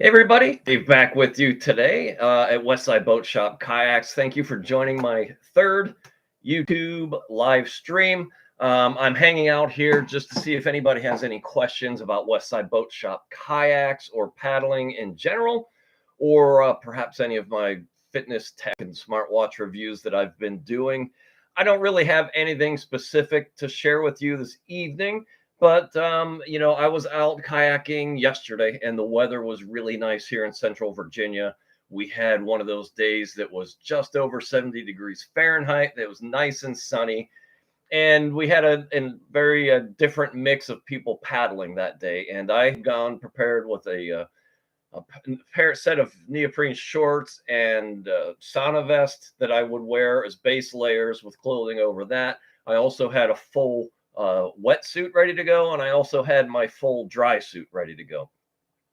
Hey everybody, Dave back with you today at Westside Boat Shop Kayaks. Thank you for joining my third YouTube live stream. I'm hanging out here just to see if anybody has any questions about Westside Boat Shop Kayaks or paddling in general, or perhaps any of my fitness tech and smartwatch reviews that I've been doing. I don't really have anything specific to share with you this evening. But I was out kayaking yesterday and the weather was really nice here in Central Virginia. We had one of those days that was just over 70 degrees Fahrenheit. It was nice and sunny. And we had a very different mix of people paddling that day. And I had gone prepared with a set of neoprene shorts and sauna vest that I would wear as base layers with clothing over that. I also had a full wetsuit ready to go, and I also had my full dry suit ready to go.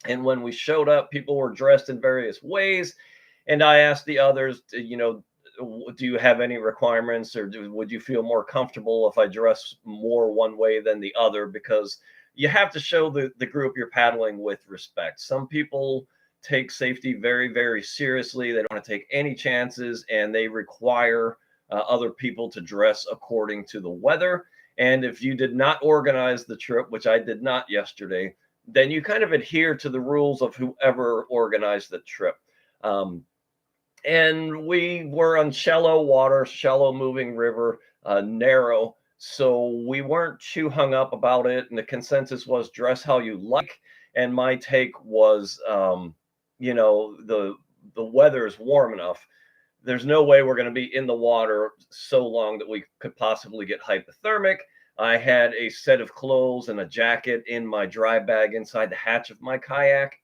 And when we showed up, people were dressed in various ways, and I asked the others, do you have any requirements, or would you feel more comfortable if I dress more one way than the other? Because you have to show the group you're paddling with respect. Some people take safety very, very seriously. They don't want to take any chances, and they require other people to dress according to the weather. And if you did not organize the trip, which I did not yesterday, then you kind of adhere to the rules of whoever organized the trip. And we were on shallow water, shallow moving river, narrow. So we weren't too hung up about it. And the consensus was dress how you like. And my take was, the weather is warm enough. There's no way we're going to be in the water so long that we could possibly get hypothermic. I had a set of clothes and a jacket in my dry bag inside the hatch of my kayak.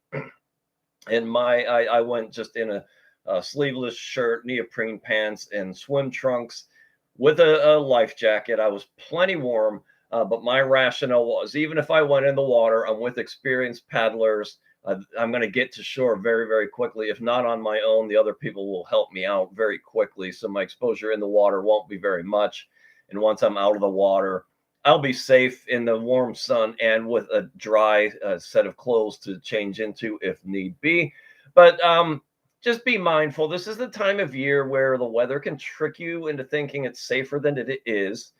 And I went just in a sleeveless shirt, neoprene pants, and swim trunks with a life jacket. I was plenty warm, but my rationale was even if I went in the water, I'm with experienced paddlers. I'm going to get to shore very, very quickly. If not on my own, the other people will help me out very quickly. So my exposure in the water won't be very much. And once I'm out of the water, I'll be safe in the warm sun and with a dry set of clothes to change into if need be. But just be mindful. This is the time of year where the weather can trick you into thinking it's safer than it is.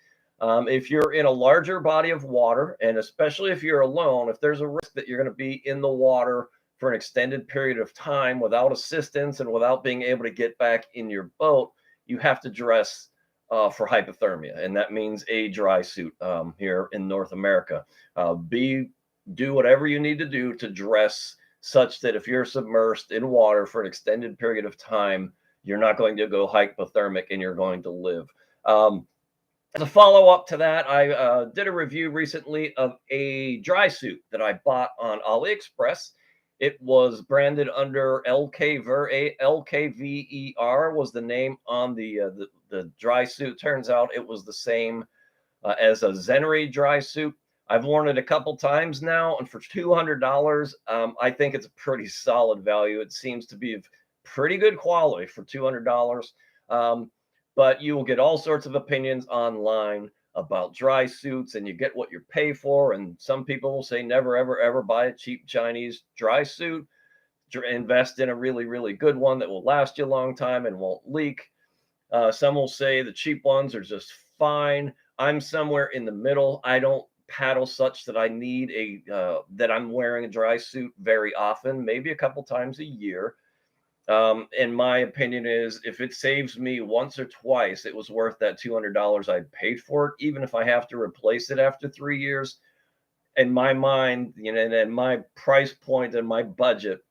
If you're in a larger body of water, and especially if you're alone, if there's a risk that you're going to be in the water for an extended period of time without assistance and without being able to get back in your boat, you have to dress for hypothermia. And that means a dry suit here in North America. Do whatever you need to do to dress such that if you're submersed in water for an extended period of time, you're not going to go hypothermic and you're going to live. As a follow up to that, I did a review recently of a dry suit that I bought on AliExpress. It was branded under LKVER was the name on the dry suit. Turns out it was the same as a Zenry dry suit. I've worn it a couple times now, and for $200, I think it's a pretty solid value. It seems to be of pretty good quality for $200. But you will get all sorts of opinions online about dry suits, and you get what you pay for. And some people will say never, ever, ever buy a cheap Chinese dry suit. Invest in a really, really good one that will last you a long time and won't leak. Some will say the cheap ones are just fine. I'm somewhere in the middle. I don't paddle such that I need that I'm wearing a dry suit very often, maybe a couple times a year. And my opinion is if it saves me once or twice, it was worth that $200 I paid for it, even if I have to replace it after 3 years. In my mind, and my price point and my budget,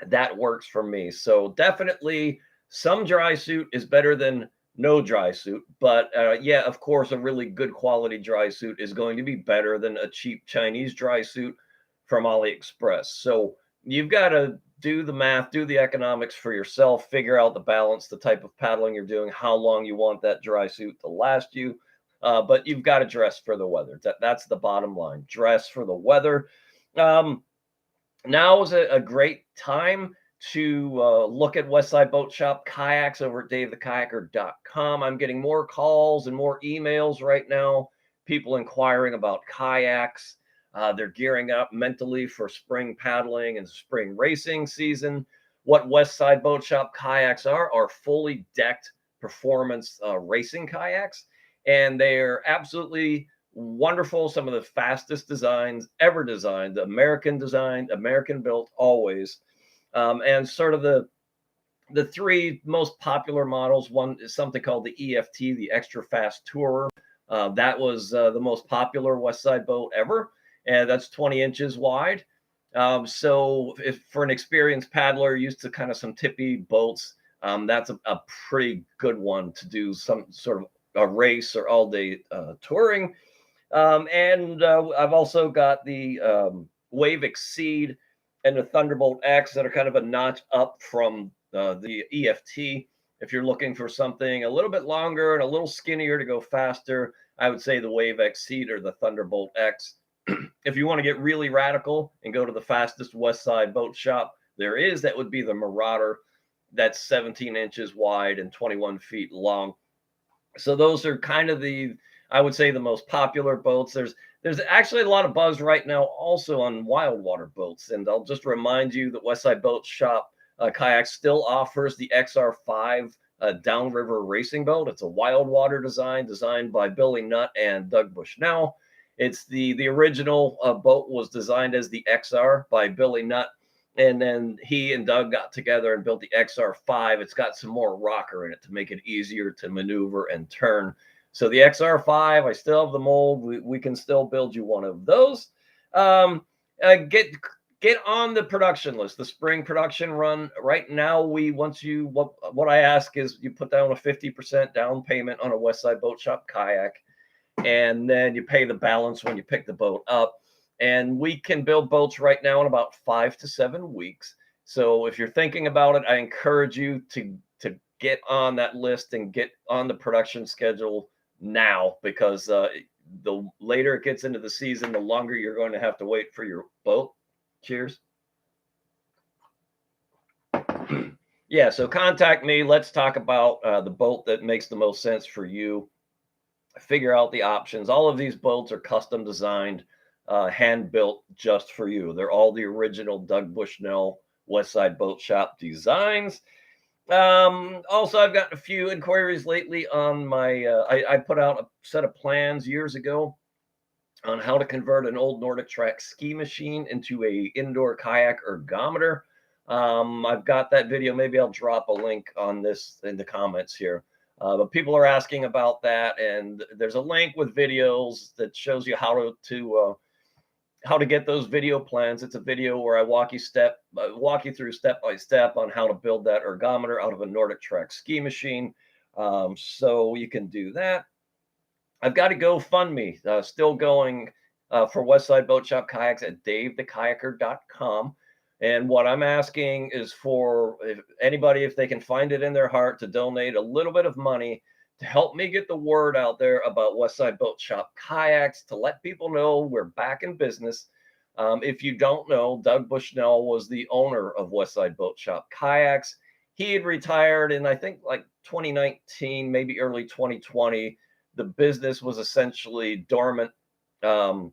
that works for me. So definitely some dry suit is better than no dry suit. But yeah, of course, a really good quality dry suit is going to be better than a cheap Chinese dry suit from AliExpress. So you've got to do the math, do the economics for yourself, figure out the balance, the type of paddling you're doing, how long you want that dry suit to last you. But you've got to dress for the weather. That's the bottom line. Dress for the weather. Now is a great time to look at Westside Boat Shop kayaks over at davethekayaker.com. I'm getting more calls and more emails right now, people inquiring about kayaks. They're gearing up mentally for spring paddling and spring racing season. What Westside Boat Shop kayaks are fully decked performance racing kayaks, and they're absolutely wonderful. Some of the fastest designs ever designed, American designed, American built, always. And sort of the three most popular models. One is something called the EFT, the Extra Fast Tourer. That was the most popular West Side boat ever, and that's 20 inches wide. So if for an experienced paddler used to kind of some tippy boats, that's a pretty good one to do some sort of a race or all day touring. And I've also got the Wave Exceed and the Thunderbolt X that are kind of a notch up from the EFT. If you're looking for something a little bit longer and a little skinnier to go faster, I would say the Wave Exceed or the Thunderbolt X. If you want to get really radical and go to the fastest West Side boat shop there is, that would be the Marauder. That's 17 inches wide and 21 feet long. So those are kind of I would say, the most popular boats. There's actually a lot of buzz right now also on wild water boats. And I'll just remind you that Westside Boat Shop Kayak still offers the XR5 downriver racing boat. It's a wild water design designed by Billy Nutt and Doug Bushnell. It's the original boat was designed as the XR by Billy Nutt. And then he and Doug got together and built the XR5. It's got some more rocker in it to make it easier to maneuver and turn. So the XR5, I still have the mold. We can still build you one of those. Get on the production list, the spring production run. Right now, what I ask is you put down a 50% down payment on a Westside Boat Shop kayak, and then you pay the balance when you pick the boat up. And we can build boats right now in about 5 to 7 weeks. So if you're thinking about it, I encourage you to get on that list and get on the production schedule now, because the later it gets into the season, the longer you're going to have to wait for your boat. Cheers. Yeah, so contact me. Let's talk about the boat that makes the most sense for you. Figure out the options. All of these boats are custom designed, hand built just for you. They're all the original Doug Bushnell Westside Boat Shop designs. Also, I've gotten a few inquiries lately on my, I put out a set of plans years ago on how to convert an old Nordic Track ski machine into a indoor kayak ergometer. I've got that video. Maybe I'll drop a link on this in the comments here. But people are asking about that, and there's a link with videos that shows you how to get those video plans. It's a video where I walk you through step by step on how to build that ergometer out of a Nordic Track ski machine. So you can do that. I've got a GoFundMe still going for Westside Boat Shop kayaks at davethekayaker.com. And what I'm asking is for anybody, if they can find it in their heart, to donate a little bit of money to help me get the word out there about Westside Boat Shop kayaks, to let people know we're back in business. If you don't know, Doug Bushnell was the owner of Westside Boat Shop kayaks. He had retired in, I think, like 2019, maybe early 2020. The business was essentially dormant. And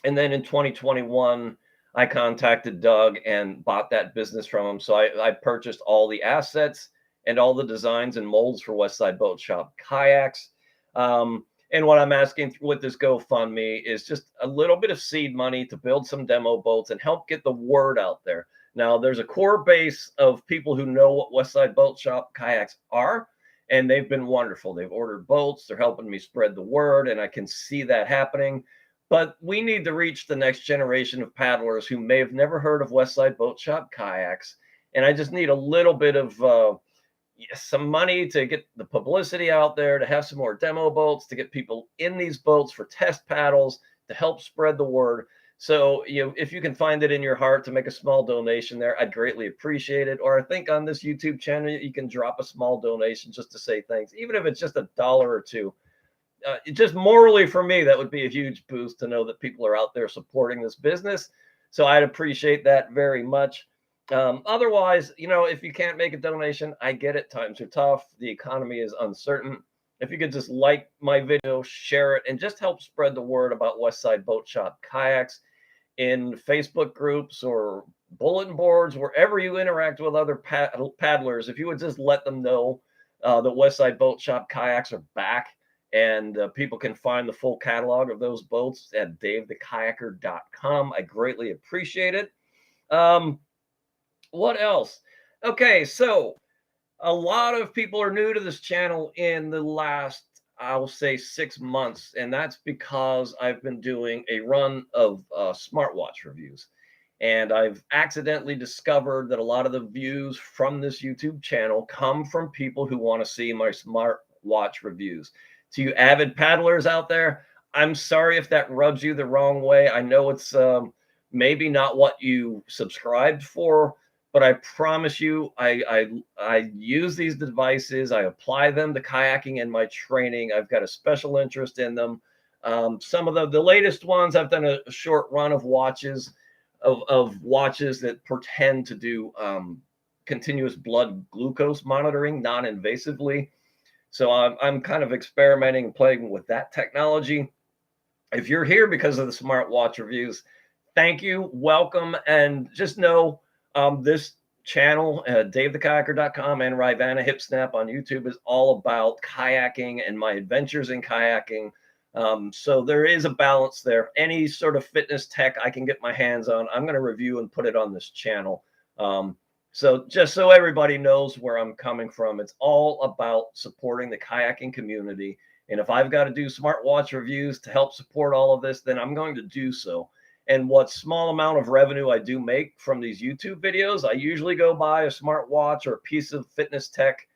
then in 2021, I contacted Doug and bought that business from him. So I purchased all the assets and all the designs and molds for Westside Boat Shop kayaks. And what I'm asking with this GoFundMe is just a little bit of seed money to build some demo boats and help get the word out there. Now, there's a core base of people who know what Westside Boat Shop kayaks are, and they've been wonderful. They've ordered boats. They're helping me spread the word, and I can see that happening. But we need to reach the next generation of paddlers who may have never heard of Westside Boat Shop kayaks. And I just need a little bit of some money to get the publicity out there, to have some more demo boats, to get people in these boats for test paddles, to help spread the word. So, if you can find it in your heart to make a small donation there, I'd greatly appreciate it. Or I think on this YouTube channel, you can drop a small donation just to say thanks, even if it's just $1 or $2. Just morally for me, that would be a huge boost to know that people are out there supporting this business. So I'd appreciate that very much. Otherwise, if you can't make a donation, I get it. Times are tough. The economy is uncertain. if you could just like my video, share it, and just help spread the word about Westside Boat Shop Kayaks in Facebook groups or bulletin boards, wherever you interact with other paddlers. If you would just let them know that Westside Boat Shop Kayaks are back, and people can find the full catalog of those boats at davethekayaker.com. I greatly appreciate it. What else? Okay, so a lot of people are new to this channel in the last, I'll say, 6 months, and that's because I've been doing a run of smartwatch reviews. And I've accidentally discovered that a lot of the views from this YouTube channel come from people who want to see my smartwatch reviews. To you avid paddlers out there, I'm sorry if that rubs you the wrong way. I know it's maybe not what you subscribed for, but I promise you, I use these devices. I apply them to kayaking in my training. I've got a special interest in them. Some of the latest ones, I've done a short run of watches, of watches that pretend to do continuous blood glucose monitoring non-invasively. So I'm kind of experimenting and playing with that technology. If you're here because of the smartwatch reviews, thank you, welcome, and just know this channel, davethekayaker.com and Rivana Hip Snap on YouTube, is all about kayaking and my adventures in kayaking. So there is a balance there. Any sort of fitness tech I can get my hands on, I'm going to review and put it on this channel. So just so everybody knows where I'm coming from, it's all about supporting the kayaking community. And if I've got to do smartwatch reviews to help support all of this, then I'm going to do so. And what small amount of revenue I do make from these YouTube videos, I usually go buy a smartwatch or a piece of fitness tech,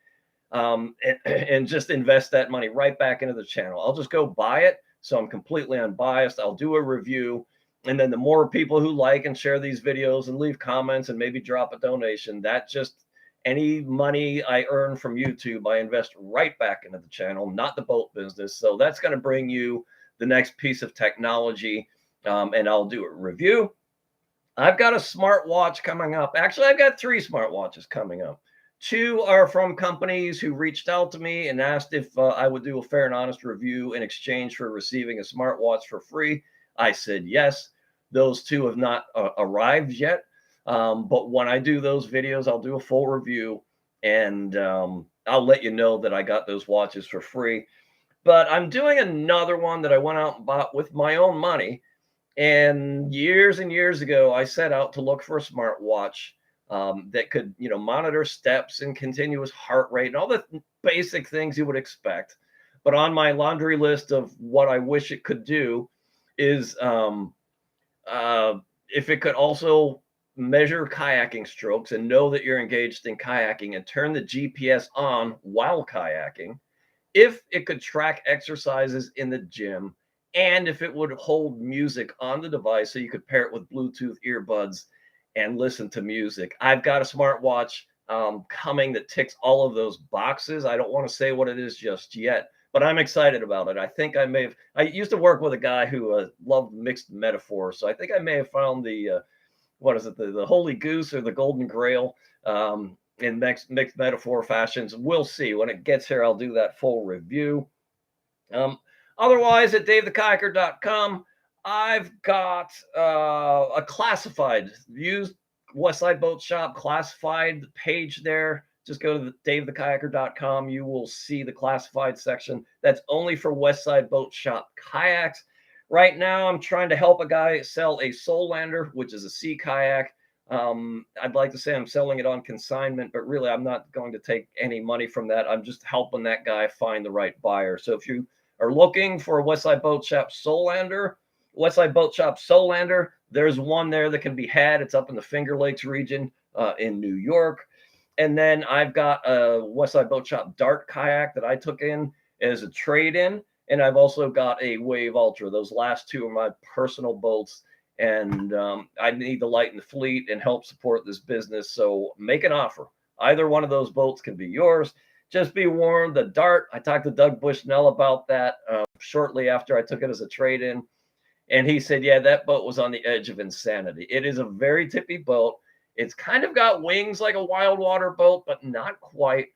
and just invest that money right back into the channel. I'll just go buy it. So I'm completely unbiased. I'll do a review. And then the more people who like and share these videos and leave comments and maybe drop a donation, that just, any money I earn from YouTube, I invest right back into the channel, not the boat business. So that's going to bring you the next piece of technology. And I'll do a review. I've got a smartwatch coming up. Actually, I've got 3 smartwatches coming up. 2 are from companies who reached out to me and asked if I would do a fair and honest review in exchange for receiving a smartwatch for free. I said yes. Those 2 have not arrived yet. But when I do those videos, I'll do a full review, and I'll let you know that I got those watches for free. But I'm doing another one that I went out and bought with my own money. And years ago, I set out to look for a smartwatch that could, monitor steps and continuous heart rate and all the basic things you would expect. But on my laundry list of what I wish it could do is if it could also measure kayaking strokes and know that you're engaged in kayaking and turn the GPS on while kayaking, if it could track exercises in the gym, and if it would hold music on the device so you could pair it with Bluetooth earbuds and listen to music. I've got a smartwatch coming that ticks all of those boxes. I don't want to say what it is just yet, but I'm excited about it. I think I used to work with a guy who loved mixed metaphors. So I think I may have found the, the holy goose or the golden grail in mixed metaphor fashions. We'll see. When it gets here, I'll do that full review. Otherwise, at davethekayaker.com, I've got a classified used Westside Boat Shop classified page there. Just go to davethekayaker.com. You will see the classified section. That's only for Westside Boat Shop kayaks. Right now, I'm trying to help a guy sell a Solander, which is a sea kayak. I'd like to say I'm selling it on consignment, but really I'm not going to take any money from that. I'm just helping that guy find the right buyer. So if you are looking for a Westside Boat Shop Solander, there's one there that can be had. It's up in the Finger Lakes region in New York. And then I've got a Westside Boat Shop Dart kayak that I took in as a trade-in. And I've also got a Wave Ultra. Those last 2 are my personal boats. And I need to lighten the fleet and help support this business. So make an offer. Either one of those boats can be yours. Just be warned, the Dart, I talked to Doug Bushnell about that shortly after I took it as a trade-in. And he said, yeah, that boat was on the edge of insanity. It is a very tippy boat. It's kind of got wings like a wild water boat, but not quite.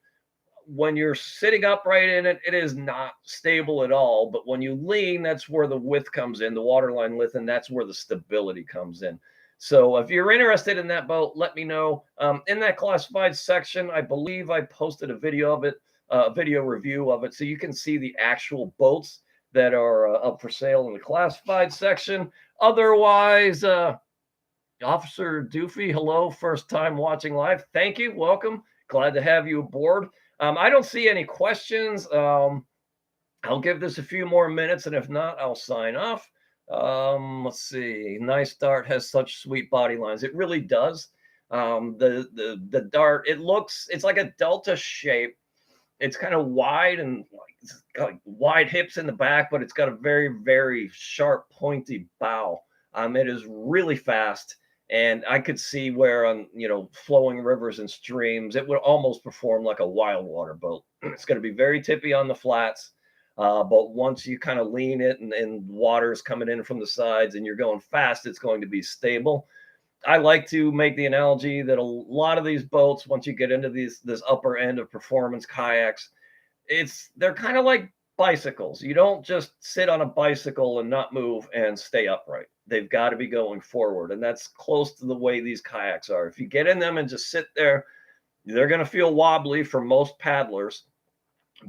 when you're sitting upright in it, it is not stable at all. But when you lean, that's where the width comes in, the waterline width, and that's where the stability comes in. So if you're interested in that boat, let me know. In that classified section, I believe I posted a video of it, a video review of it, so you can see the actual boats that are up for sale in the classified section. Otherwise, Officer Doofy, hello, first time watching live. Thank you, welcome. Glad to have you aboard. I don't see any questions. I'll give this a few more minutes, and if not, I'll sign off. Let's see. Nice Dart has such sweet body lines. It really does. The Dart, it's like a delta shape. It's kind of wide and it's got like wide hips in the back, but it's got a very, very sharp, pointy bow. It is really fast. And I could see where on, flowing rivers and streams, it would almost perform like a wild water boat. It's going to be very tippy on the flats. But once you kind of lean it and water's coming in from the sides and you're going fast, it's going to be stable. I like to make the analogy that a lot of these boats, once you get into this upper end of performance kayaks, they're kind of like bicycles. You don't just sit on a bicycle and not move and stay upright. They've got to be going forward. And that's close to the way these kayaks are. If you get in them and just sit there, they're going to feel wobbly for most paddlers.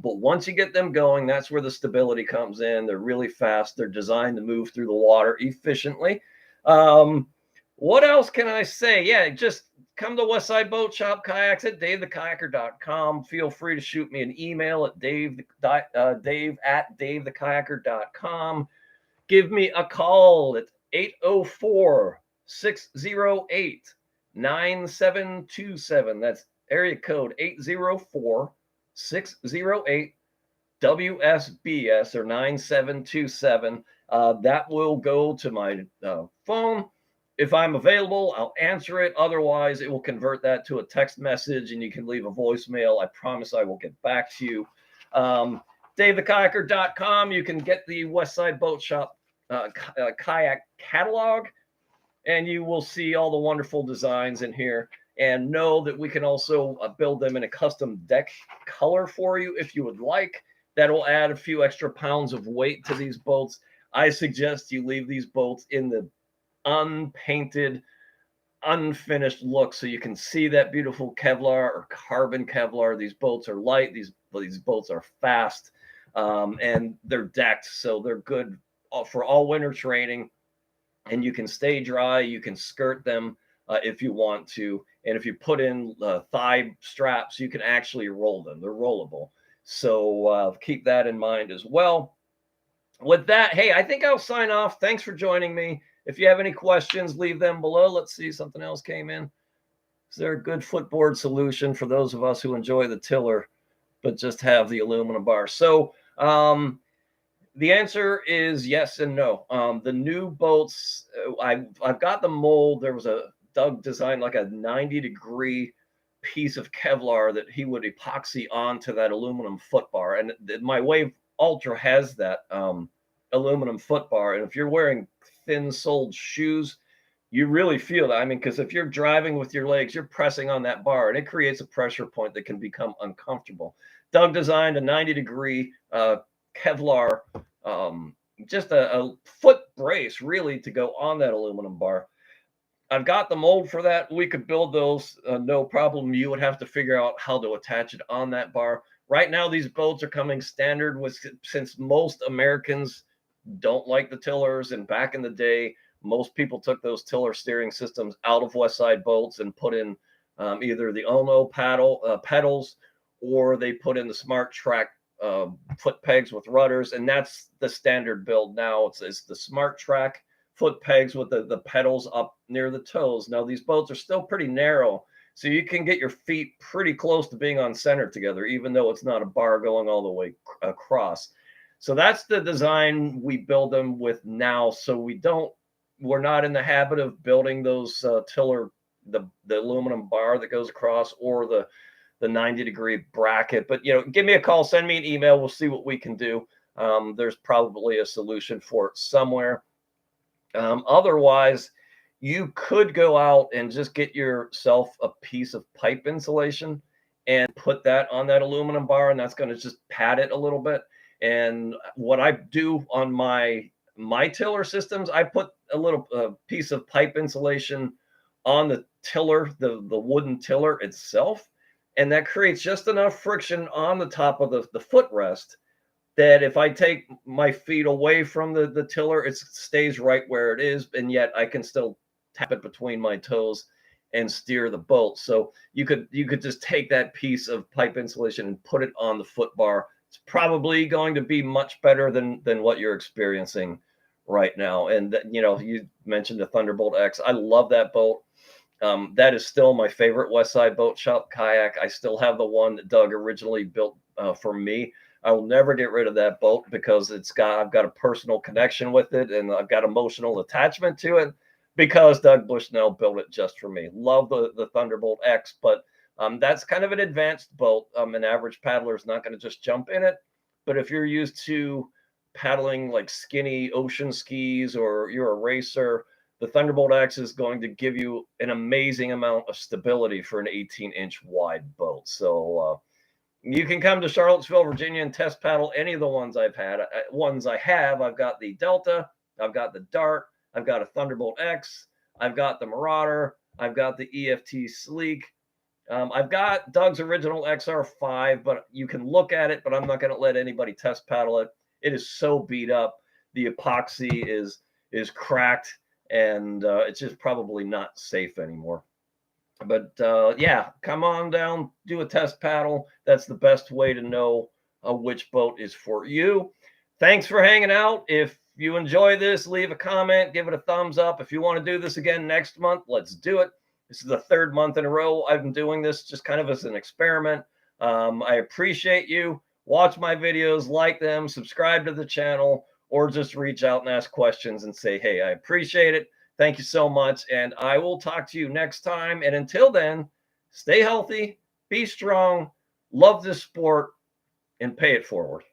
But once you get them going, that's where the stability comes in. They're really fast. They're designed to move through the water efficiently. What else can I say? Yeah, just come to Westside Boat Shop Kayaks at davethekayaker.com. Feel free to shoot me an email at dave at davethekayaker.com. Give me a call at 804-608-9727. That's area code 804-608 WSBS or 9727. That will go to my phone. If I'm available, I'll answer it. Otherwise, it will convert that to a text message and you can leave a voicemail. I promise I will get back to you. DaveTheKayaker.com. You can get the Westside Boat Shop kayak catalog, and you will see all the wonderful designs in here. And know that we can also build them in a custom deck color for you if you would like. That'll add a few extra pounds of weight to these boats. I suggest you leave these boats in the unpainted, unfinished look so you can see that beautiful Kevlar or carbon Kevlar. These boats are light. These boats are fast, and they're decked, so they're good for all winter training. And you can stay dry. You can skirt them if you want to. And if you put in thigh straps, you can actually roll them. They're rollable. So keep that in mind as well. With that, hey, I think I'll sign off. Thanks for joining me. If you have any questions, leave them below. Let's see, something else came in. Is there a good footboard solution for those of us who enjoy the tiller, but just have the aluminum bar? So the answer is yes and no. The new boats, I've got the mold. There was Doug designed like a 90-degree piece of Kevlar that he would epoxy onto that aluminum foot bar. And my Wave Ultra has that aluminum foot bar. And if you're wearing thin-soled shoes, you really feel that. I mean, because if you're driving with your legs, you're pressing on that bar, and it creates a pressure point that can become uncomfortable. Doug designed a 90-degree Kevlar, just a foot brace, really, to go on that aluminum bar. I've got the mold for that. We could build those, no problem. You would have to figure out how to attach it on that bar. Right now, these boats are coming standard since most Americans don't like the tillers, and back in the day, most people took those tiller steering systems out of Westside boats and put in either the Ono pedals, or they put in the Smart Track foot pegs with rudders, and that's the standard build now. It's the Smart Track foot pegs with the pedals up near the toes. Now these boats are still pretty narrow, so you can get your feet pretty close to being on center together, even though it's not a bar going all the way across. So that's the design we build them with now. So we're not in the habit of building those tiller, the aluminum bar that goes across, or the 90-degree bracket. But give me a call, send me an email. We'll see what we can do. There's probably a solution for it somewhere. Otherwise, you could go out and just get yourself a piece of pipe insulation and put that on that aluminum bar, and that's going to just pad it a little bit. And what I do on my tiller systems, I put a little piece of pipe insulation on the tiller, the wooden tiller itself, and that creates just enough friction on the top of the footrest that if I take my feet away from the tiller, it stays right where it is, and yet I can still tap it between my toes and steer the boat. So you could just take that piece of pipe insulation and put it on the foot bar. It's probably going to be much better than what you're experiencing right now. And you know, you mentioned the Thunderbolt X. I love that boat. That is still my favorite Westside Boat Shop kayak. I still have the one that Doug originally built for me. I will never get rid of that boat because I've got a personal connection with it, and I've got emotional attachment to it because Doug Bushnell built it just for me. Love the Thunderbolt X, but that's kind of an advanced boat. An average paddler is not going to just jump in it, but if you're used to paddling like skinny ocean skis or you're a racer, the Thunderbolt X is going to give you an amazing amount of stability for an 18-inch wide boat. So you can come to Charlottesville, Virginia, and test paddle any of the ones I've had. I've got the Delta, I've got the Dart, I've got a Thunderbolt X, I've got the Marauder, I've got the EFT Sleek. I've got Doug's original XR5, but you can look at it, but I'm not going to let anybody test paddle it. It is so beat up. The epoxy is cracked, and it's just probably not safe anymore. But yeah, come on down, do a test paddle. That's the best way to know which boat is for you. Thanks for hanging out. If you enjoy this, leave a comment, give it a thumbs up. If you want to do this again next month, let's do it. This is the third month in a row I've been doing this just kind of as an experiment. I appreciate you. Watch my videos, like them, subscribe to the channel, or just reach out and ask questions and say, hey, I appreciate it. Thank you so much, and I will talk to you next time. And until then, stay healthy, be strong, love this sport, and pay it forward.